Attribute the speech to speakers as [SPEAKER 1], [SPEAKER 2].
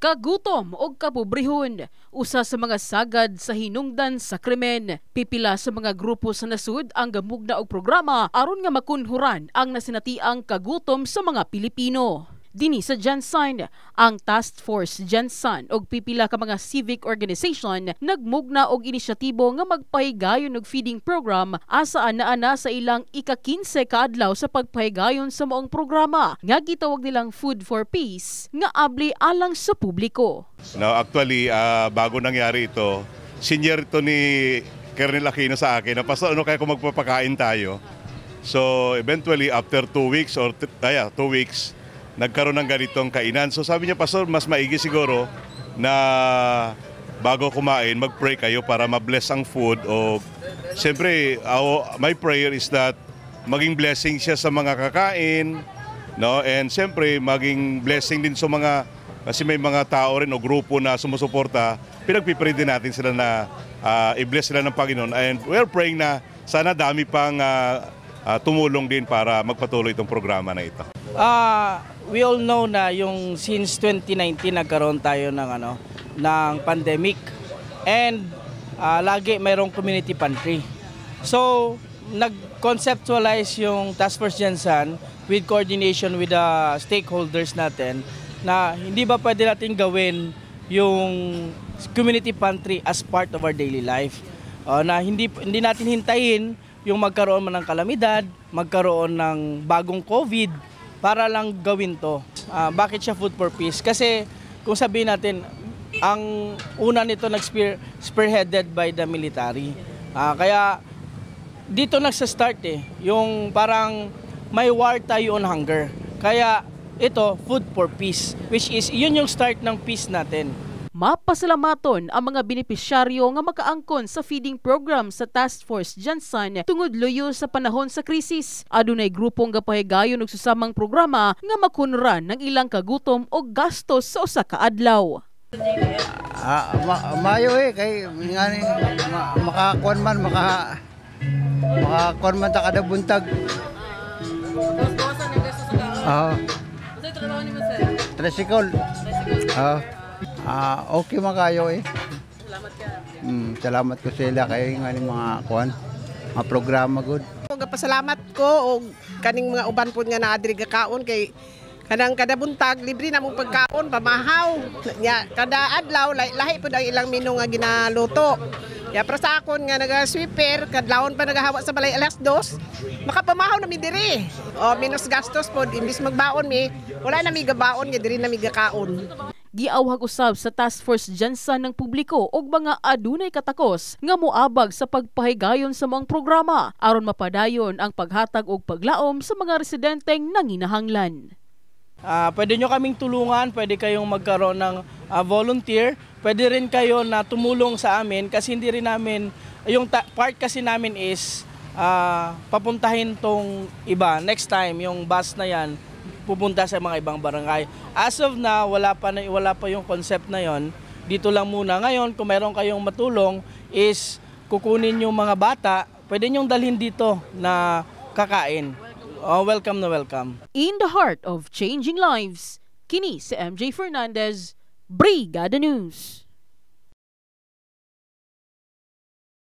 [SPEAKER 1] Kagutom o kapobrehon, usa sa mga sagad sa hinungdan sa krimen. Pipila sa mga grupo sa nasud ang gamugna og programa aron nga makunhuran ang nasinatiang kagutom sa mga Pilipino. Dinhi sa Jansan, ang Task Force Jansan og pipila ka mga civic organization nagmugna og inisyatibo nga magpahigayon og feeding program asa ana sa ilang ika-15 ka adlaw sa pagpahigayon sa maong programa nga gitawag nilang Food for Peace nga abli alang sa publiko.
[SPEAKER 2] No, actually, bago nangyari ito, senior ito ni Colonel Aquino sa akin na pastor, ano kaya kung magpapakain tayo. So eventually after 2 weeks or 2 weeks, nagkaroon ng ganitong kainan. So sabi niya, Pastor, mas maigi siguro na bago kumain, mag-pray kayo para ma-bless ang food. O siyempre, my prayer is that maging blessing siya sa mga kakain, no? And siyempre, maging blessing din sa mga, kasi may mga tao rin o grupo na sumusuporta, pinagpipray din natin sila na i-bless sila ng Panginoon. And we're praying na sana dami pang tumulong din para magpatuloy itong programa na ito.
[SPEAKER 3] We all know na yung since 2019 nagkaroon tayo ng pandemic, and lagi mayroong community pantry. So nag-conceptualize yung Task Force Jansan with coordination with the stakeholders natin na hindi ba pwede natin gawin yung community pantry as part of our daily life, na hindi natin hintayin yung magkaroon man ng kalamidad, magkaroon ng bagong COVID para lang gawin to. Bakit siya Food for Peace? Kasi kung sabihin natin, ang una nito spearheaded by the military. Kaya dito nagsa-start yung parang may war tayo on hunger. Kaya ito, Food for Peace, which is yun yung start ng peace natin.
[SPEAKER 1] Mapasalamaton ang mga benepisyaryo nga makaangkon sa feeding program sa Task Force Jansan tungod luyo sa panahon sa krisis. Adunay grupong gapahigayon og susamang programa nga makunran ng ilang kagutom o gastos sa usa ka adlaw.
[SPEAKER 4] Mayo kay ngani makakuan man makakuan man ta kada buntag. Sa trabaho ni mo sir? Tricycle. Okay makayo
[SPEAKER 1] Salamat ka.
[SPEAKER 4] Salamat ko sila kay ngani mga kuan, mga programa good.
[SPEAKER 5] Pasalamat ko og kaning mga uban pud nga naa diri gakaon kay kanang kada buntag libre na mong pagkaon pamahaw. Nya kada adlaw lahi pud ang ilang menu nga ginaluto. Ya para sa akon nga naga-sweeper kadlawon pa nagahawa sa balay alas 2, makapamahaw na mi diri. O minus gastos pod imbis magbaon mi, wala na mi gabaon nga diri na mi gakaon.
[SPEAKER 1] Giawhag usab sa Task Force Jansan ng publiko og mga adunay katakos nga moabag sa pagpahigayon sa mga programa aron mapadayon ang paghatag og paglaom sa mga residenteng nanginahanglan.
[SPEAKER 3] Pwede nyo kaming tulungan, pwede kayong magkaroon ng volunteer, pwede rin kayo na tumulong sa amin kasi hindi rin namin, yung part kasi namin is papuntahin tong iba. Next time, yung bus na yan, pupunta sa mga ibang barangay. As of now, wala pa yung concept na yon. Dito lang muna. Ngayon, kung meron kayong matulong, is kukunin yung mga bata, pwede nyong dalhin dito na kakain. Welcome na welcome.
[SPEAKER 1] In the heart of changing lives, kini si MJ Fernandez, Brigada News.